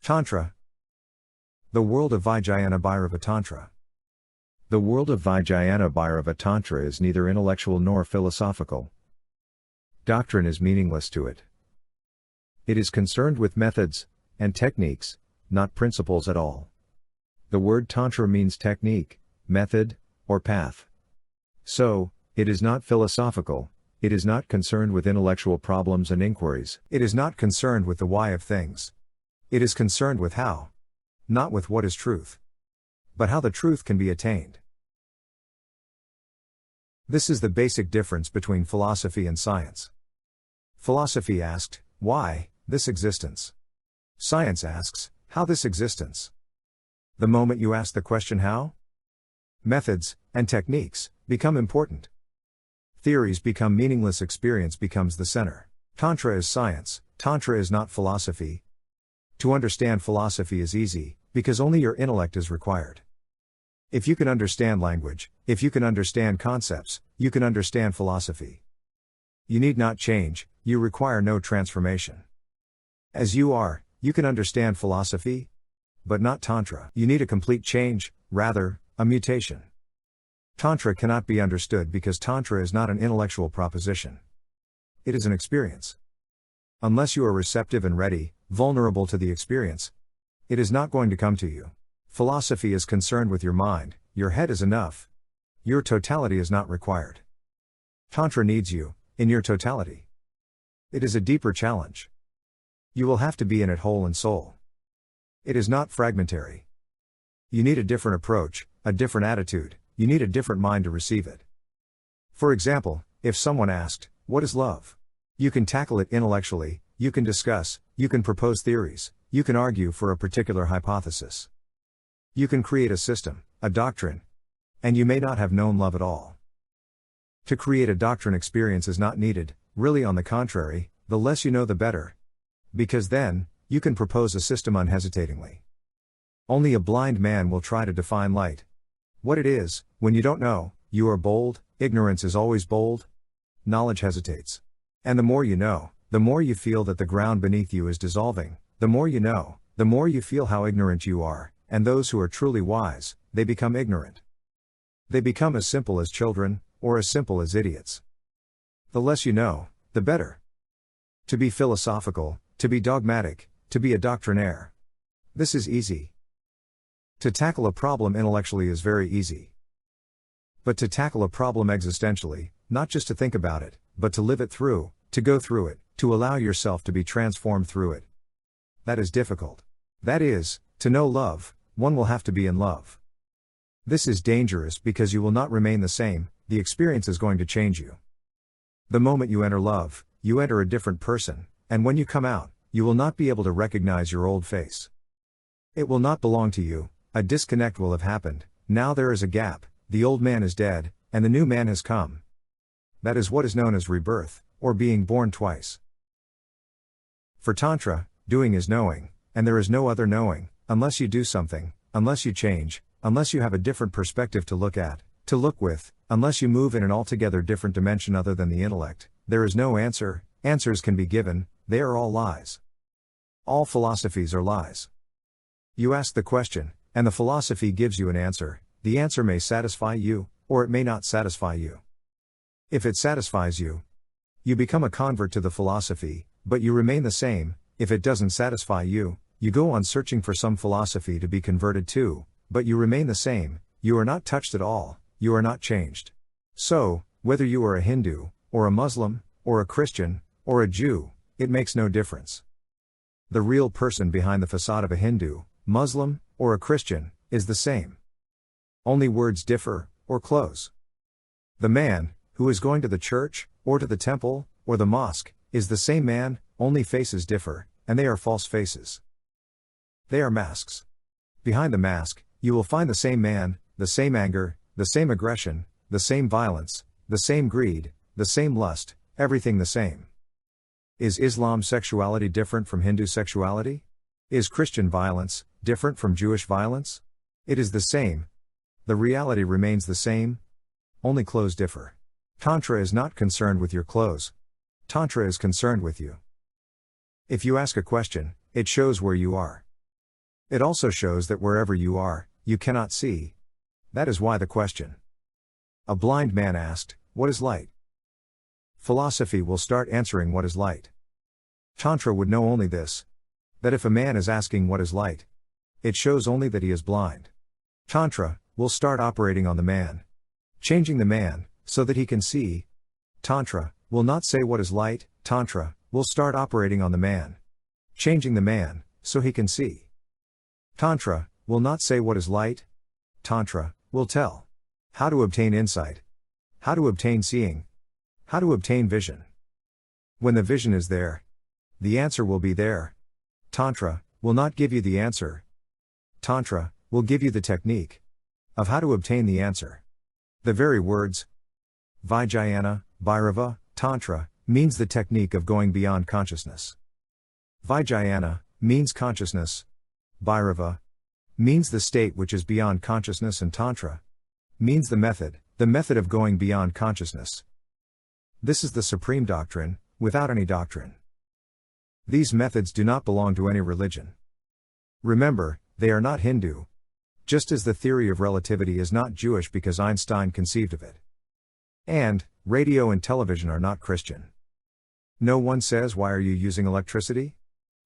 Tantra. The world of Vijnana Bhairava Tantra. The world of Vijnana Bhairava Tantra is neither intellectual nor philosophical. Doctrine is meaningless to it. It is concerned with methods and techniques, not principles at all. The word Tantra means technique, method, or path. So, it is not philosophical, it is not concerned with intellectual problems and inquiries, it is not concerned with the why of things. It is concerned with how. Not with what is truth. But how the truth can be attained. This is the basic difference between philosophy and science. Philosophy asked, why, this existence? Science asks, how this existence? The moment you ask the question how, methods and techniques become important. Theories become meaningless, experience becomes the center. Tantra is science, Tantra is not philosophy. To understand philosophy is easy, because only your intellect is required. If you can understand language, if you can understand concepts, you can understand philosophy. You need not change, you require no transformation. As you are, you can understand philosophy, but not Tantra. You need a complete change, rather, a mutation. Tantra cannot be understood because Tantra is not an intellectual proposition. It is an experience. Unless you are receptive and ready, vulnerable to the experience, it is not going to come to you. Philosophy is concerned with your mind, your head is enough. Your totality is not required. Tantra needs you, in your totality. It is a deeper challenge. You will have to be in it whole and soul. It is not fragmentary. You need a different approach, a different attitude, you need a different mind to receive it. For example, if someone asked, what is love? You can tackle it intellectually, you can discuss, you can propose theories, you can argue for a particular hypothesis. You can create a system, a doctrine. And you may not have known love at all. To create a doctrine, experience is not needed, really on the contrary, the less you know the better. Because then, you can propose a system unhesitatingly. Only a blind man will try to define light. What it is, when you don't know, you are bold, ignorance is always bold. Knowledge hesitates. And the more you know, the more you feel that the ground beneath you is dissolving, the more you know, the more you feel how ignorant you are, and those who are truly wise, they become ignorant. They become as simple as children, or as simple as idiots. The less you know, the better. To be philosophical, to be dogmatic, to be a doctrinaire. This is easy. To tackle a problem intellectually is very easy. But to tackle a problem existentially, not just to think about it, but to live it through, to go through it, to allow yourself to be transformed through it. That is difficult. That is, to know love, one will have to be in love. This is dangerous because you will not remain the same, the experience is going to change you. The moment you enter love, you enter a different person, and when you come out, you will not be able to recognize your old face. It will not belong to you, a disconnect will have happened, now there is a gap, the old man is dead, and the new man has come. That is what is known as rebirth, or being born twice. For Tantra, doing is knowing, and there is no other knowing, unless you do something, unless you change, unless you have a different perspective to look at, to look with, unless you move in an altogether different dimension other than the intellect, there is no answer, answers can be given, they are all lies. All philosophies are lies. You ask the question, and the philosophy gives you an answer, the answer may satisfy you, or it may not satisfy you. If it satisfies you, you become a convert to the philosophy, but you remain the same. If it doesn't satisfy you, you go on searching for some philosophy to be converted to, but you remain the same, you are not touched at all, you are not changed. So, whether you are a Hindu, or a Muslim, or a Christian, or a Jew, it makes no difference. The real person behind the facade of a Hindu, Muslim, or a Christian, is the same. Only words differ, or close. The man, who is going to the church, or to the temple, or the mosque, is the same man, only faces differ, and they are false faces. They are masks. Behind the mask, you will find the same man, the same anger, the same aggression, the same violence, the same greed, the same lust, everything the same. Is Islam sexuality different from Hindu sexuality? Is Christian violence different from Jewish violence? It is the same. The reality remains the same. Only clothes differ. Tantra is not concerned with your clothes. Tantra is concerned with you. If you ask a question, it shows where you are. It also shows that wherever you are, you cannot see. That is why the question. A blind man asked, "What is light?" Philosophy will start answering what is light. Tantra would know only this. That if a man is asking what is light, it shows only that he is blind. Tantra will start operating on the man, changing the man, so that he can see. Tantra will not say what is light, Tantra will start operating on the man, changing the man, so he can see. Tantra will not say what is light, Tantra will tell how to obtain insight, how to obtain seeing, how to obtain vision. When the vision is there, the answer will be there. Tantra will not give you the answer. Tantra will give you the technique of how to obtain the answer. The very words Vijnana, Bhairava, Tantra means the technique of going beyond consciousness. Vijnana means consciousness. Bhairava means the state which is beyond consciousness, and Tantra means the method of going beyond consciousness. This is the supreme doctrine, without any doctrine. These methods do not belong to any religion. Remember, they are not Hindu. Just as the theory of relativity is not Jewish because Einstein conceived of it. And, radio and television are not Christian. No one says, "Why are you using electricity?"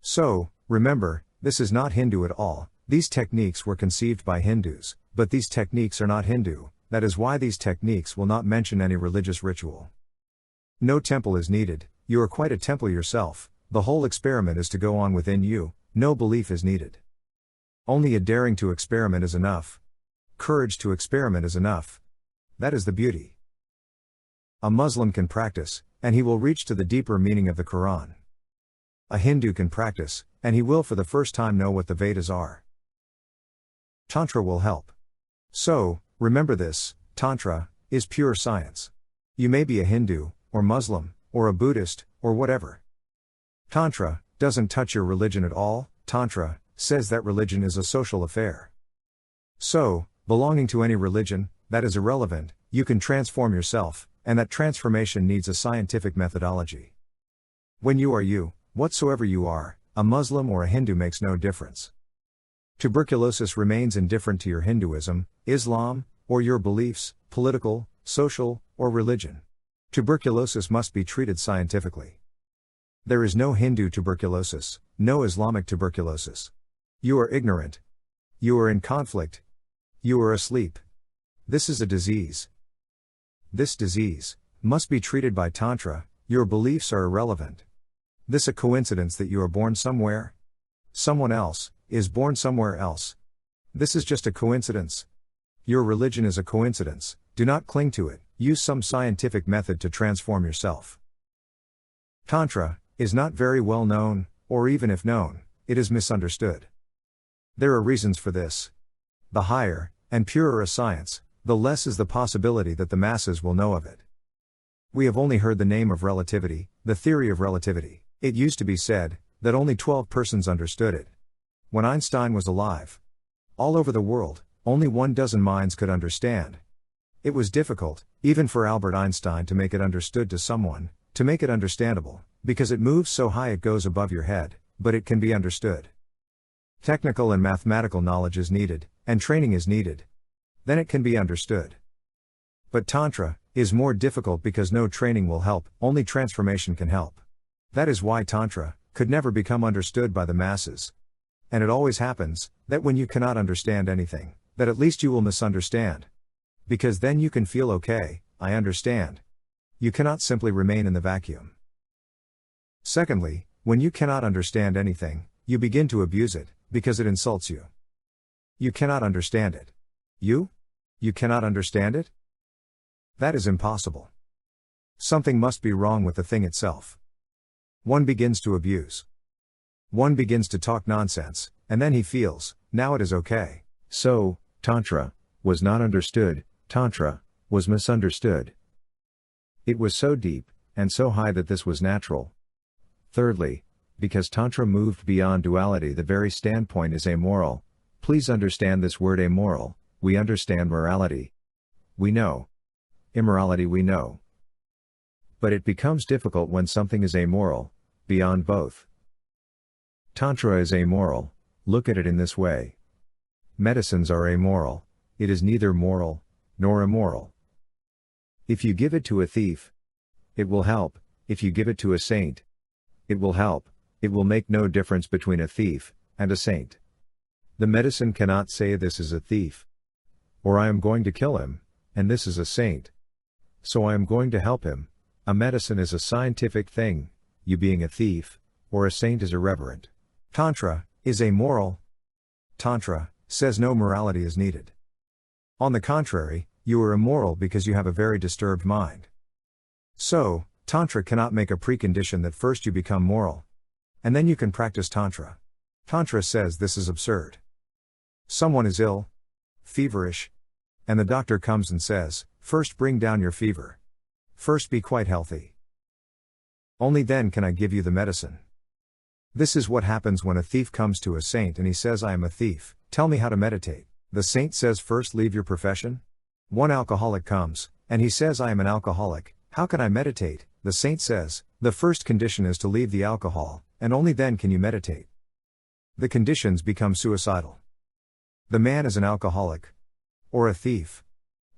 So, remember, this is not Hindu at all. These techniques were conceived by Hindus, but these techniques are not Hindu. That is why these techniques will not mention any religious ritual. No temple is needed, you are quite a temple yourself. The whole experiment is to go on within you, no belief is needed. Only a daring to experiment is enough. Courage to experiment is enough. That is the beauty. A Muslim can practice, and he will reach to the deeper meaning of the Quran. A Hindu can practice, and he will for the first time know what the Vedas are. Tantra will help. So, remember this, Tantra is pure science. You may be a Hindu, or Muslim, or a Buddhist, or whatever. Tantra doesn't touch your religion at all. Tantra says that religion is a social affair. So, belonging to any religion, that is irrelevant, you can transform yourself, and that transformation needs a scientific methodology. When you are you, whatsoever you are, a Muslim or a Hindu makes no difference. Tuberculosis remains indifferent to your Hinduism, Islam, or your beliefs, political, social, or religion. Tuberculosis must be treated scientifically. There is no Hindu tuberculosis, no Islamic tuberculosis. You are ignorant. You are in conflict. You are asleep. This is a disease. This disease must be treated by Tantra. Your beliefs are irrelevant. This a coincidence that you are born somewhere? Someone else is born somewhere else. This is just a coincidence. Your religion is a coincidence, do not cling to it, use some scientific method to transform yourself. Tantra is not very well known, or even if known, it is misunderstood. There are reasons for this. The higher and purer a science, the less is the possibility that the masses will know of it. We have only heard the name of relativity, the theory of relativity. It used to be said that only 12 persons understood it. When Einstein was alive, all over the world, only 12 minds could understand. It was difficult, even for Albert Einstein, to make it understood to someone, to make it understandable, because it moves so high it goes above your head, but it can be understood. Technical and mathematical knowledge is needed, and training is needed. Then it can be understood. But Tantra is more difficult because no training will help, only transformation can help. That is why Tantra could never become understood by the masses. And it always happens that when you cannot understand anything, that at least you will misunderstand. Because then you can feel okay, I understand. You cannot simply remain in the vacuum. Secondly, when you cannot understand anything, you begin to abuse it, because it insults you. You cannot understand it. You cannot understand it? That is impossible. Something must be wrong with the thing itself. One begins to abuse. One begins to talk nonsense, and then he feels, now it is okay. So, Tantra was not understood, Tantra was misunderstood. It was so deep, and so high that this was natural. Thirdly, because Tantra moved beyond duality, the very standpoint is amoral. Please understand this word amoral, we understand morality. We know. Immorality we know. But it becomes difficult when something is amoral, beyond both. Tantra is amoral, Look at it in this way. Medicines are amoral, it is neither moral, nor immoral. If you give it to a thief, it will help; if you give it to a saint, it will help. It will make no difference between a thief and a saint. The medicine cannot say this is a thief, or I am going to kill him, and this is a saint, so I am going to help him. A medicine is a scientific thing, you being a thief, or a saint is irreverent. Tantra is amoral. Tantra says no morality is needed. On the contrary, you are immoral because you have a very disturbed mind. So, Tantra cannot make a precondition that first you become moral, and then you can practice Tantra. Tantra says this is absurd. Someone is ill, feverish, and the doctor comes and says, first bring down your fever. First be quite healthy. Only then can I give you the medicine. This is what happens when a thief comes to a saint and he says, I am a thief, tell me how to meditate. The saint says, first leave your profession. One alcoholic comes, and he says, I am an alcoholic, how can I meditate? The saint says, the first condition is to leave the alcohol, and only then can you meditate. The conditions become suicidal. The man is an alcoholic, or a thief,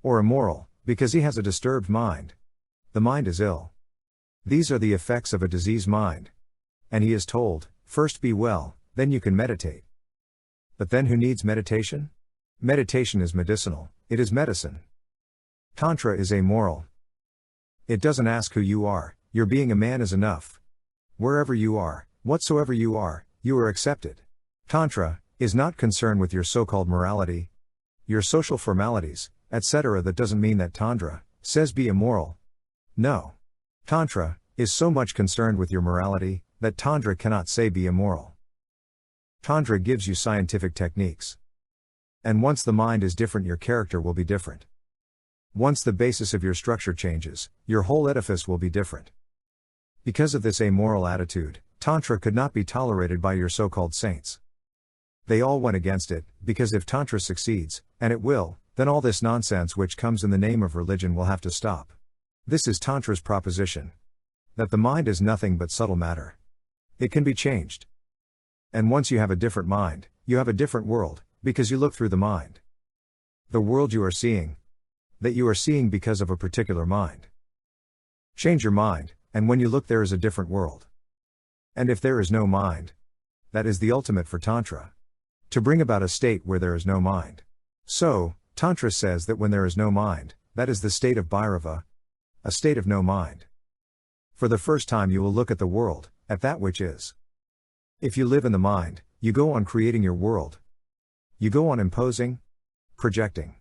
or immoral, because he has a disturbed mind. The mind is ill. These are the effects of a diseased mind. And he is told, first be well, then you can meditate. But then who needs meditation? Meditation is medicinal, it is medicine. Tantra is amoral. It doesn't ask who you are, your being a man is enough. Wherever you are, whatsoever you are accepted. Tantra is not concerned with your so-called morality, your social formalities, etc. That doesn't mean that Tantra says be immoral. No. Tantra is so much concerned with your morality that Tantra cannot say be immoral. Tantra gives you scientific techniques. And once the mind is different, your character will be different. Once the basis of your structure changes, your whole edifice will be different. Because of this amoral attitude, Tantra could not be tolerated by your so-called saints. They all went against it, because if Tantra succeeds, and it will, then all this nonsense which comes in the name of religion will have to stop. This is Tantra's proposition. That the mind is nothing but subtle matter. It can be changed. And once you have a different mind, you have a different world, because you look through the mind. The world you are seeing, that you are seeing because of a particular mind. Change your mind, and when you look there is a different world. And if there is no mind, that is the ultimate for Tantra. To bring about a state where there is no mind. So, Tantra says that when there is no mind, that is the state of Bhairava, a state of no mind. For the first time you will look at the world, at that which is. If you live in the mind, you go on creating your world. You go on imposing, projecting.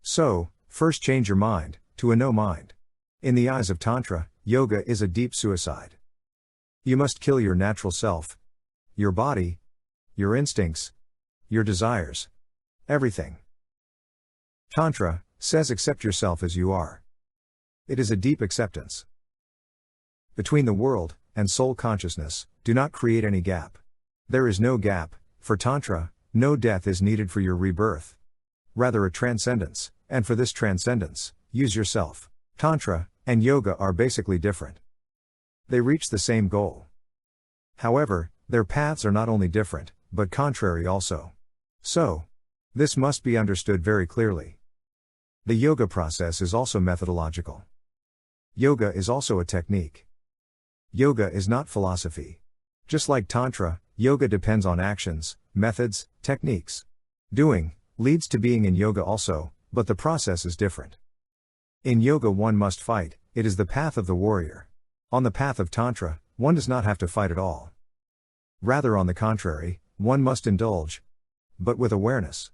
So, first change your mind, to a no mind. In the eyes of Tantra, yoga is a deep suicide. You must kill your natural self, your body, your instincts, your desires, everything. Tantra says accept yourself as you are. It is a deep acceptance. Between the world and soul consciousness, do not create any gap. There is no gap. For Tantra, no death is needed for your rebirth. Rather a transcendence, and for this transcendence, use yourself. Tantra and yoga are basically different. They reach the same goal. However, their paths are not only different, but contrary also. So, this must be understood very clearly. The yoga process is also methodological. Yoga is also a technique. Yoga is not philosophy. Just like Tantra, yoga depends on actions, methods, techniques. Doing leads to being in yoga also, but the process is different. In yoga one must fight, it is the path of the warrior. On the path of Tantra, one does not have to fight at all. Rather on the contrary, one must indulge, but with awareness.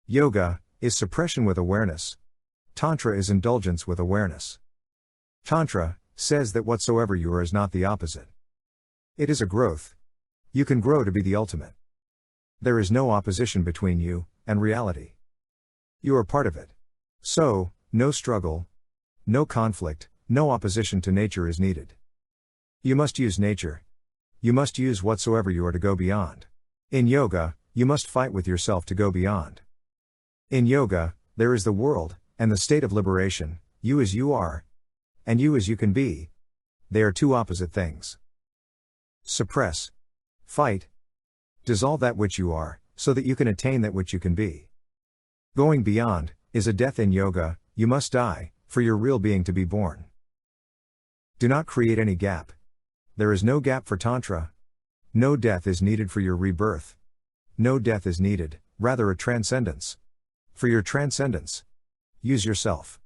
Yoga is suppression with awareness. Tantra is indulgence with awareness. Tantra says that whatsoever you are is not the opposite. It is a growth. You can grow to be the ultimate. There is no opposition between you and reality. You are part of it. So, no struggle, no conflict, no opposition to nature is needed. You must use nature. You must use whatsoever you are to go beyond. In yoga, you must fight with yourself to go beyond. In yoga, there is the world, and the state of liberation, you as you are, and you as you can be. They are two opposite things. Suppress. Fight. Dissolve that which you are, so that you can attain that which you can be. Going beyond is a death in yoga. You must die for your real being to be born. Do not create any gap. There is no gap for Tantra. No death is needed for your rebirth. No death is needed, rather a transcendence. For your transcendence, use yourself.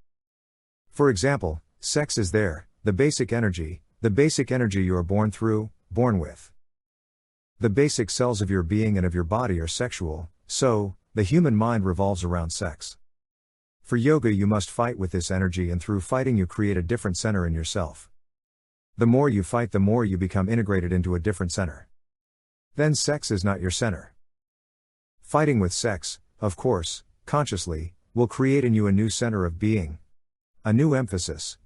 For example, sex is there, the basic energy you are born through, born with. The basic cells of your being and of your body are sexual, so, the human mind revolves around sex. For yoga you must fight with this energy, and through fighting you create a different center in yourself. The more you fight, the more you become integrated into a different center. Then sex is not your center. Fighting with sex, of course, consciously, will create in you a new center of being. A new emphasis.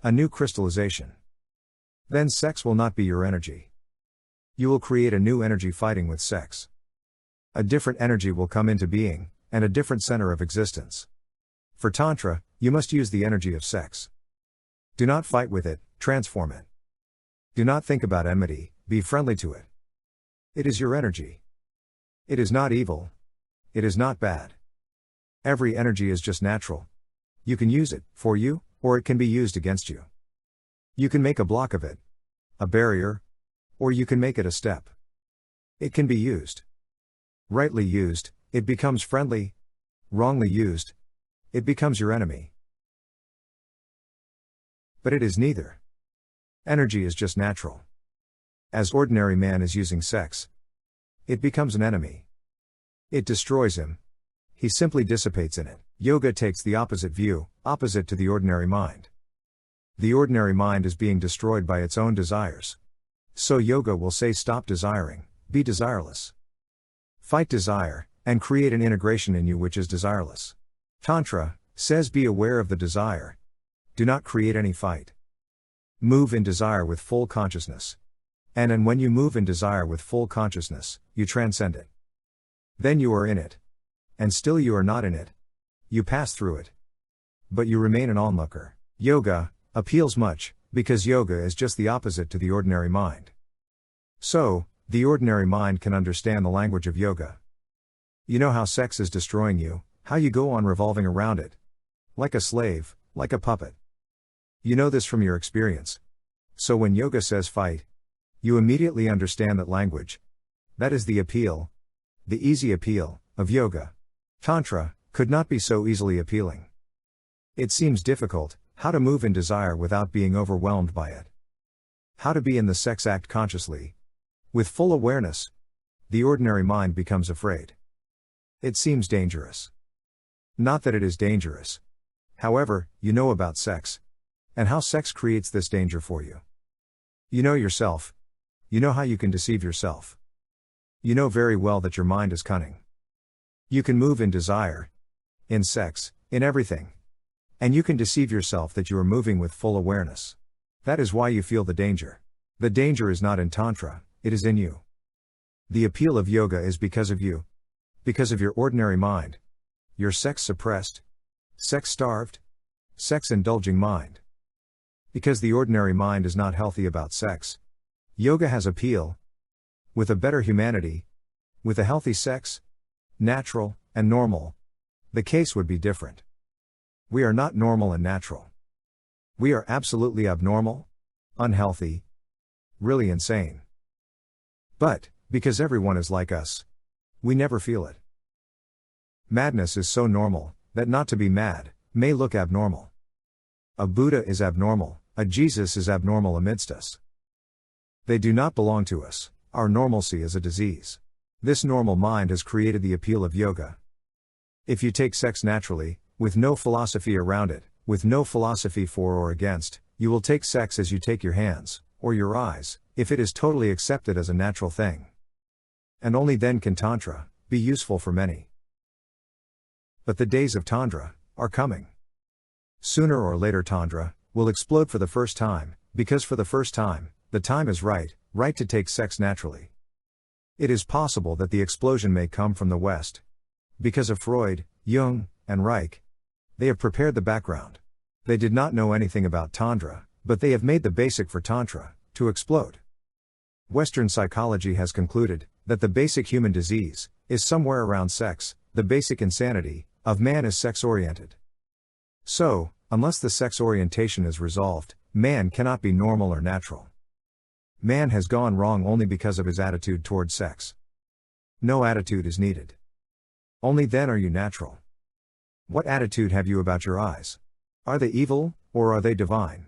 A new crystallization. Then sex will not be your energy. You will create a new energy fighting with sex. A different energy will come into being, and a different center of existence. For Tantra, you must use the energy of sex. Do not fight with it, transform it. Do not think about enmity, be friendly to it. It is your energy. It is not evil. It is not bad. Every energy is just natural. You can use it, for you, or it can be used against you. You can make a block of it, a barrier, or you can make it a step. It can be used. Rightly used, it becomes friendly. Wrongly used, it becomes your enemy. But it is neither. Energy is just natural. As ordinary man is using sex, it becomes an enemy. It destroys him. He simply dissipates in it. Yoga takes the opposite view, opposite to the ordinary mind. The ordinary mind is being destroyed by its own desires. So yoga will say stop desiring, be desireless. Fight desire, and create an integration in you which is desireless. Tantra says be aware of the desire. Do not create any fight. Move in desire with full consciousness. And when you move in desire with full consciousness, you transcend it. Then you are in it. And still you are not in it. You pass through it. But you remain an onlooker. Yoga appeals much, because yoga is just the opposite to the ordinary mind. So, the ordinary mind can understand the language of yoga. You know how sex is destroying you, how you go on revolving around it. Like a slave, like a puppet. You know this from your experience. So when yoga says fight, you immediately understand that language. That is the appeal. The easy appeal of yoga. Tantra could not be so easily appealing. It seems difficult, how to move in desire without being overwhelmed by it. How to be in the sex act consciously. With full awareness. The ordinary mind becomes afraid. It seems dangerous. Not that it is dangerous. However, you know about sex. And how sex creates this danger for you. You know yourself. You know how you can deceive yourself. You know very well that your mind is cunning. You can move in desire. In sex, in everything. And you can deceive yourself that you are moving with full awareness. That is why you feel the danger. The danger is not in Tantra, it is in you. The appeal of yoga is because of you. Because of your ordinary mind. Your sex suppressed. Sex starved. Sex indulging mind. Because the ordinary mind is not healthy about sex. Yoga has appeal. With a better humanity. With a healthy sex. Natural, and normal. The case would be different. We are not normal and natural. We are absolutely abnormal, unhealthy, really insane. But, because everyone is like us, we never feel it. Madness is so normal, that not to be mad, may look abnormal. A Buddha is abnormal, a Jesus is abnormal amidst us. They do not belong to us, our normalcy is a disease. This normal mind has created the appeal of yoga. If you take sex naturally, with no philosophy around it, with no philosophy for or against, you will take sex as you take your hands, or your eyes, if it is totally accepted as a natural thing. And only then can Tantra be useful for many. But the days of Tantra are coming. Sooner or later Tantra will explode for the first time, because for the first time, the time is right to take sex naturally. It is possible that the explosion may come from the West. Because of Freud, Jung, and Reich. They have prepared the background. They did not know anything about Tantra, but they have made the basic for Tantra to explode. Western psychology has concluded, that the basic human disease is somewhere around sex, the basic insanity of man is sex-oriented. So, unless the sex orientation is resolved, man cannot be normal or natural. Man has gone wrong only because of his attitude toward sex. No attitude is needed. Only then are you natural. What attitude have you about your eyes? Are they evil, or are they divine?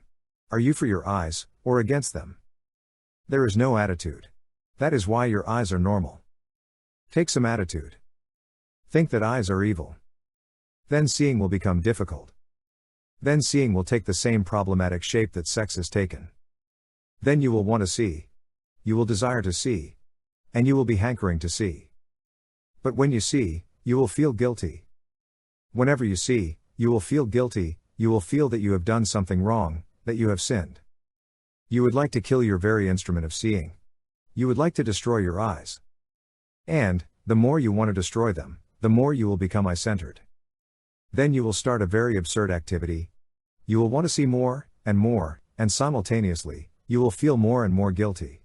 Are you for your eyes, or against them? There is no attitude. That is why your eyes are normal. Take some attitude. Think that eyes are evil. Then seeing will become difficult. Then seeing will take the same problematic shape that sex has taken. Then you will want to see. You will desire to see. And you will be hankering to see. But when you see, you will feel guilty. Whenever you see, you will feel guilty, you will feel that you have done something wrong, that you have sinned. You would like to kill your very instrument of seeing. You would like to destroy your eyes. And, the more you want to destroy them, the more you will become eye-centered. Then you will start a very absurd activity. You will want to see more, and simultaneously, you will feel more and more guilty.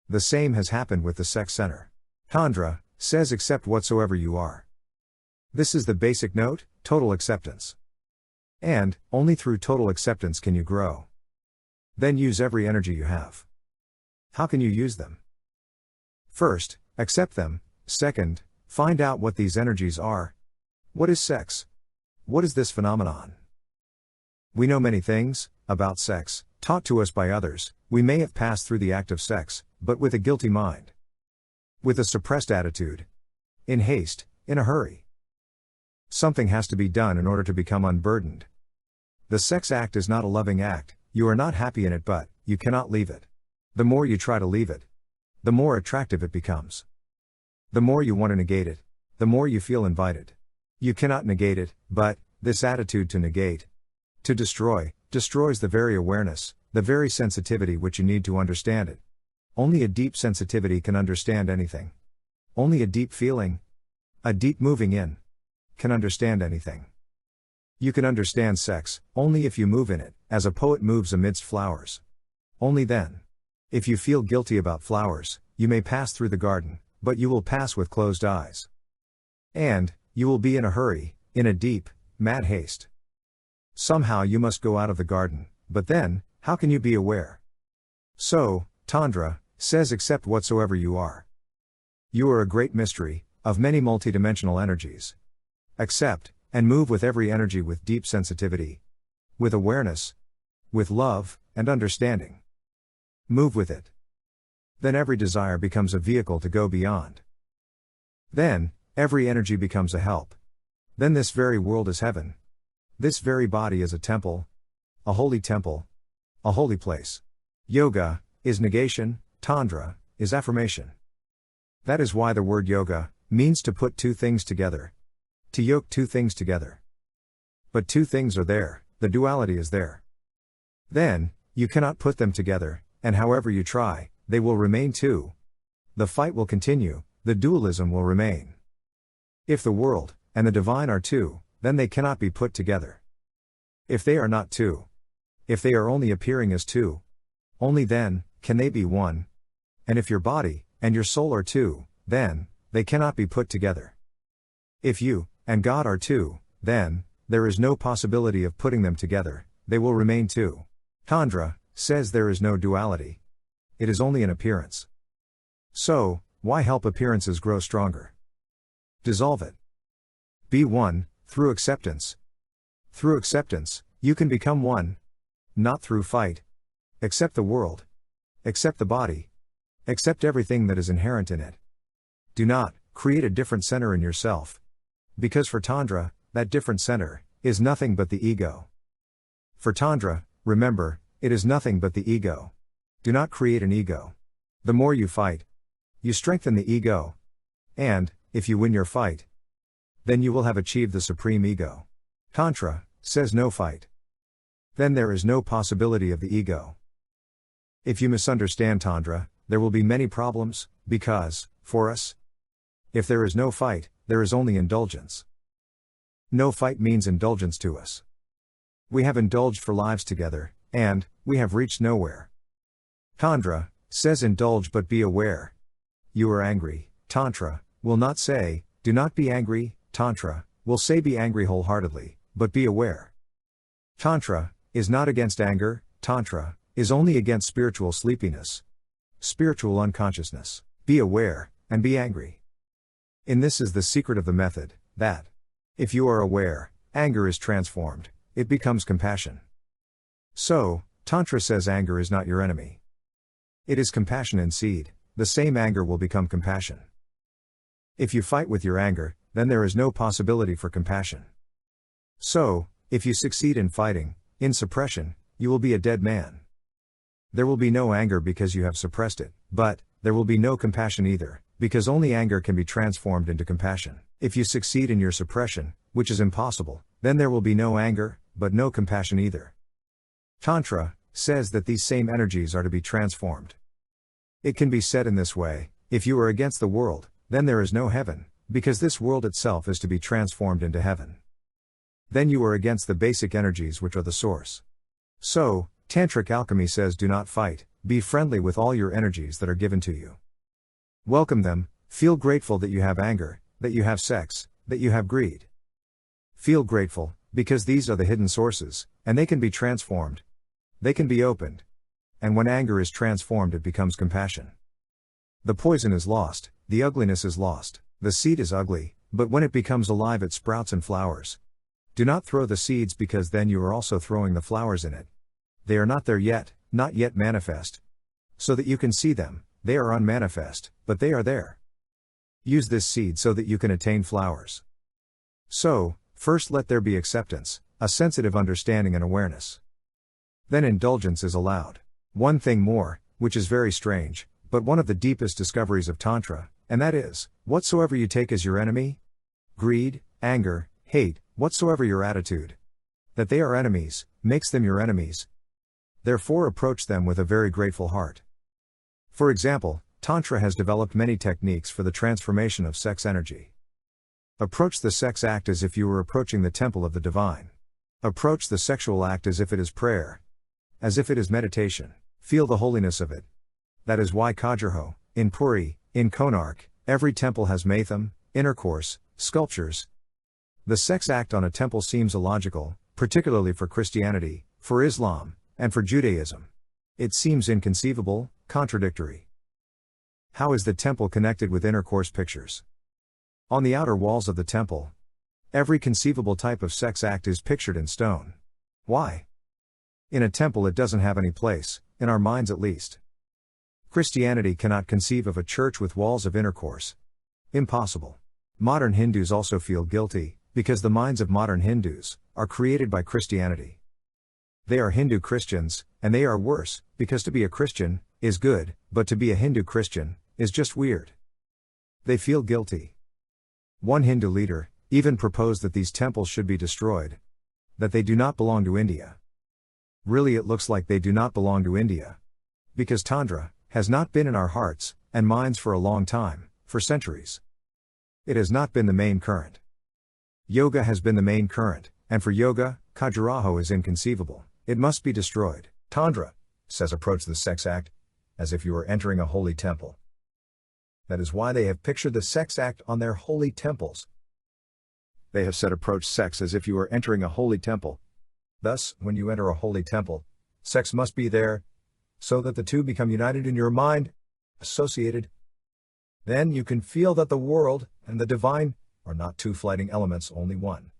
The same has happened with the sex center. Tantra says accept whatsoever you are. This is the basic note, total acceptance. And, only through total acceptance can you grow. Then use every energy you have. How can you use them? First, accept them. Second, find out what these energies are. What is sex? What is this phenomenon? We know many things about sex, taught to us by others. We may have passed through the act of sex, but with a guilty mind. With a suppressed attitude. In haste, in a hurry. Something has to be done in order to become unburdened. The sex act is not a loving act, you are not happy in it, but you cannot leave it. The more you try to leave it, the more attractive it becomes. The more you want to negate it, the more you feel invited. You cannot negate it, but this attitude to negate, to destroy, destroys the very awareness, the very sensitivity which you need to understand it. Only a deep sensitivity can understand anything. Only a deep feeling, a deep moving in, can understand anything. You can understand sex only if you move in it, as a poet moves amidst flowers. Only then. If you feel guilty about flowers, you may pass through the garden, but you will pass with closed eyes. And, you will be in a hurry, in a deep, mad haste. Somehow you must go out of the garden, but then, how can you be aware? So, Tantra says accept whatsoever you are. You are a great mystery, of many multidimensional energies. Accept, and move with every energy with deep sensitivity. With awareness. With love, and understanding. Move with it. Then every desire becomes a vehicle to go beyond. Then, every energy becomes a help. Then this very world is heaven. This very body is a temple. A holy place. Yoga is negation, Tantra is affirmation. That is why the word yoga means to put two things together. To yoke two things together. But two things are there, the duality is there. Then, you cannot put them together, and however you try, they will remain two. The fight will continue, the dualism will remain. If the world and the divine are two, then they cannot be put together. If they are not two, if they are only appearing as two, only then can they be one. And if your body and your soul are two, then they cannot be put together. If you and God are two, then there is no possibility of putting them together, they will remain two. Tantra says there is no duality. It is only an appearance. So, why help appearances grow stronger? Dissolve it. Be one, through acceptance. Through acceptance, you can become one. Not through fight. Accept the world. Accept the body. Accept everything that is inherent in it. Do not create a different center in yourself. Because for Tantra, that different center is nothing but the ego. For Tantra, remember, it is nothing but the ego. Do not create an ego. The more you fight, you strengthen the ego. And, if you win your fight, then you will have achieved the supreme ego. Tantra says no fight. Then there is no possibility of the ego. If you misunderstand Tantra, there will be many problems, because, for us, if there is no fight, there is only indulgence. No fight means indulgence to us. We have indulged for lives together, and we have reached nowhere. Tantra says indulge but be aware. You are angry, Tantra, will not say, do not be angry. Tantra will say be angry wholeheartedly, but be aware. Tantra is not against anger. Tantra is only against spiritual sleepiness, spiritual unconsciousness. Be aware, and be angry. In this is the secret of the method, that if you are aware, anger is transformed, it becomes compassion. So, Tantra says anger is not your enemy. It is compassion in seed, the same anger will become compassion. If you fight with your anger, then there is no possibility for compassion. So, if you succeed in fighting, in suppression, you will be a dead man. There will be no anger because you have suppressed it, but there will be no compassion either, because only anger can be transformed into compassion. If you succeed in your suppression, which is impossible, then there will be no anger, but no compassion either. Tantra says that these same energies are to be transformed. It can be said in this way, if you are against the world, then there is no heaven, because this world itself is to be transformed into heaven. Then you are against the basic energies which are the source. So, Tantric alchemy says do not fight, be friendly with all your energies that are given to you. Welcome them, feel grateful that you have anger, that you have sex, that you have greed. Feel grateful, because these are the hidden sources, and they can be transformed. They can be opened. And when anger is transformed it becomes compassion. The poison is lost, the ugliness is lost, the seed is ugly, but when it becomes alive it sprouts and flowers. Do not throw the seeds because then you are also throwing the flowers in it. They are not there yet, not yet manifest. So that you can see them, they are unmanifest, but they are there. Use this seed so that you can attain flowers. So, first let there be acceptance, a sensitive understanding and awareness. Then indulgence is allowed. One thing more, which is very strange, but one of the deepest discoveries of Tantra, and that is, whatsoever you take as your enemy, greed, anger, hate, whatsoever your attitude, that they are enemies, makes them your enemies. Therefore approach them with a very grateful heart. For example, Tantra has developed many techniques for the transformation of sex energy. Approach the sex act as if you were approaching the temple of the divine. Approach the sexual act as if it is prayer, as if it is meditation. Feel the holiness of it. That is why Khajuraho, in Puri, in Konark, every temple has matham, intercourse, sculptures. The sex act on a temple seems illogical, particularly for Christianity, for Islam, and for Judaism. It seems inconceivable, contradictory. How is the temple connected with intercourse pictures? On the outer walls of the temple, every conceivable type of sex act is pictured in stone. Why? In a temple it doesn't have any place, in our minds at least. Christianity cannot conceive of a church with walls of intercourse. Impossible. Modern Hindus also feel guilty, because the minds of modern Hindus are created by Christianity. They are Hindu Christians, and they are worse, because to be a Christian is good, but to be a Hindu Christian is just weird. They feel guilty. One Hindu leader even proposed that these temples should be destroyed, that they do not belong to India. Really it looks like they do not belong to India. Because Tantra has not been in our hearts and minds for a long time, for centuries. It has not been the main current. Yoga has been the main current, and for yoga, Khajuraho is inconceivable. It must be destroyed. Tantra says approach the sex act as if you were entering a holy temple. That is why they have pictured the sex act on their holy temples. They have said approach sex as if you were entering a holy temple. Thus, when you enter a holy temple, sex must be there, so that the two become united in your mind, associated. Then you can feel that the world and the divine are not two flighting elements, only one.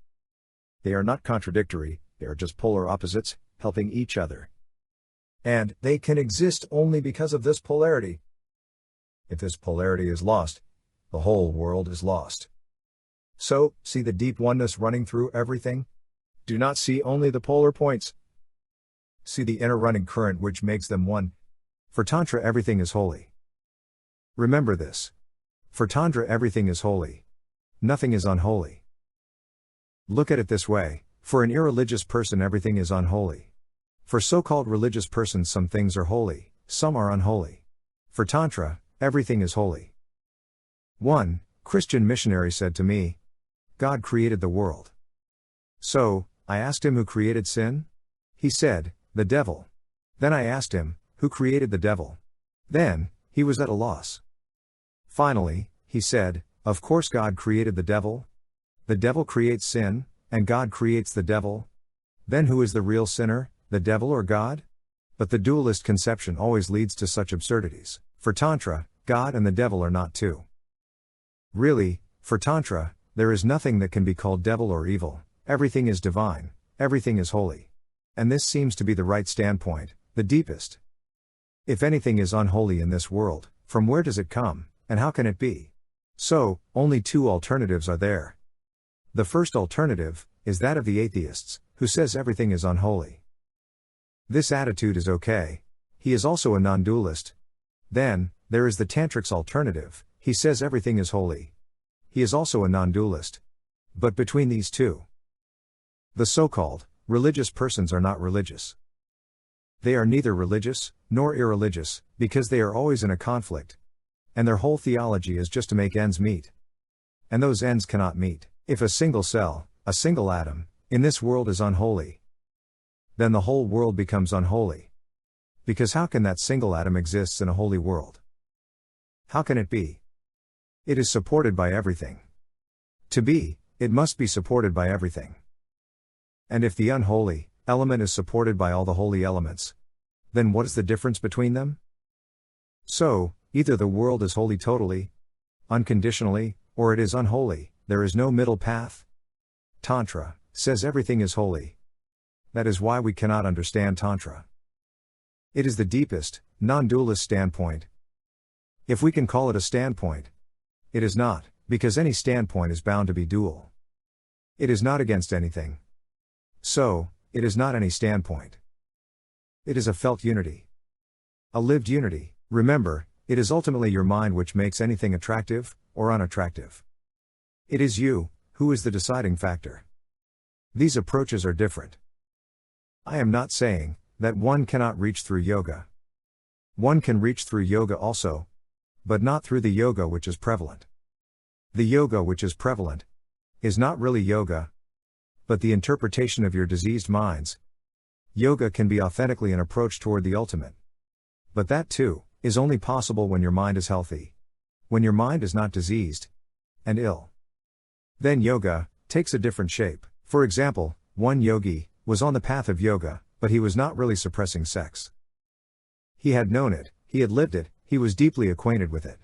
They are not contradictory, they are just polar opposites, helping each other. And they can exist only because of this polarity. If this polarity is lost, the whole world is lost. So, see the deep oneness running through everything? Do not see only the polar points. See the inner running current which makes them one. For Tantra everything is holy. Remember this. For Tantra everything is holy. Nothing is unholy. Look at it this way, for an irreligious person everything is unholy. For so-called religious persons some things are holy, some are unholy. For Tantra, everything is holy. One Christian missionary said to me, God created the world. So, I asked him who created sin? He said, the devil. Then I asked him, who created the devil? Then, he was at a loss. Finally, he He said, of course God created the devil. The devil creates sin, and God creates the devil. Then who is the real sinner, the devil or God? But the dualist conception always leads to such absurdities. For Tantra, God and the devil are not two. Really, for Tantra, there is nothing that can be called devil or evil, everything is divine, everything is holy. And this seems to be the right standpoint, the deepest. If anything is unholy in this world, from where does it come, and how can it be? So, only two alternatives are there. The first alternative is that of the atheists, who says everything is unholy. This attitude is okay. He is also a non-dualist. Then, there is the tantric's alternative, he says everything is holy. He is also a non-dualist. But between these two, the so-called religious persons are not religious. They are neither religious, nor irreligious, because they are always in a conflict. And their whole theology is just to make ends meet. And those ends cannot meet. If a single cell, a single atom, in this world is unholy, then the whole world becomes unholy. Because how can that single atom exist in a holy world? How can it be? It is supported by everything. To be, it must be supported by everything. And if the unholy element is supported by all the holy elements, then what is the difference between them? So, either the world is holy totally, unconditionally, or it is unholy, there is no middle path. Tantra says everything is holy. That is why we cannot understand Tantra. It is the deepest, non-dualist standpoint. If we can call it a standpoint, it is not, because any standpoint is bound to be dual. It is not against anything. So, it is not any standpoint. It is a felt unity. A lived unity. Remember, it is ultimately your mind which makes anything attractive, or unattractive. It is you, who is the deciding factor. These approaches are different. I am not saying that one cannot reach through yoga. One can reach through yoga also, but not through the yoga which is prevalent. The yoga which is prevalent is not really yoga, but the interpretation of your diseased minds. Yoga can be authentically an approach toward the ultimate. But that too is only possible when your mind is healthy. When your mind is not diseased and ill, then yoga takes a different shape. For example, one yogi was on the path of yoga, but he was not really suppressing sex. He had known it, he had lived it, he was deeply acquainted with it.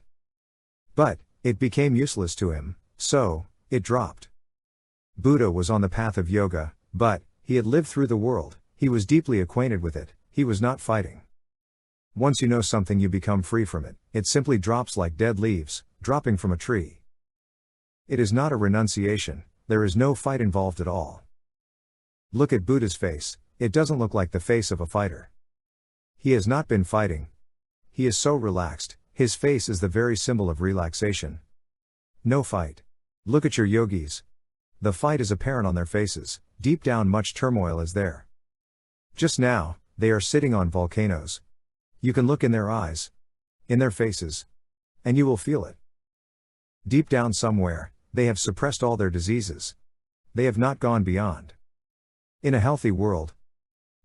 But it became useless to him, so it dropped. Buddha was on the path of yoga, but he had lived through the world, he was deeply acquainted with it, he was not fighting. Once you know something, you become free from it, it simply drops like dead leaves, dropping from a tree. It is not a renunciation, there is no fight involved at all. Look at Buddha's face, it doesn't look like the face of a fighter. He has not been fighting. He is so relaxed, his face is the very symbol of relaxation. No fight. Look at your yogis. The fight is apparent on their faces, deep down much turmoil is there. Just now, they are sitting on volcanoes. You can look in their eyes, in their faces, and you will feel it. Deep down somewhere, they have suppressed all their diseases. They have not gone beyond. In a healthy world,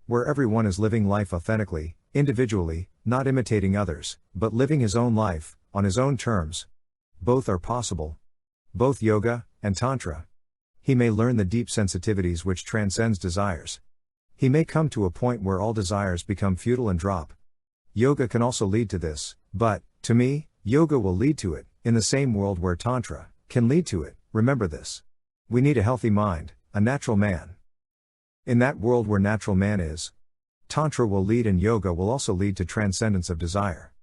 where everyone is living life authentically, individually, not imitating others, but living his own life, on his own terms, both are possible. Both yoga and tantra. He may learn the deep sensitivities which transcends desires. He may come to a point where all desires become futile and drop. Yoga can also lead to this, but, to me, yoga will lead to it, in the same world where tantra can lead to it. Remember this. We need a healthy mind, a natural man. In that world where natural man is, tantra will lead and yoga will also lead to transcendence of desire.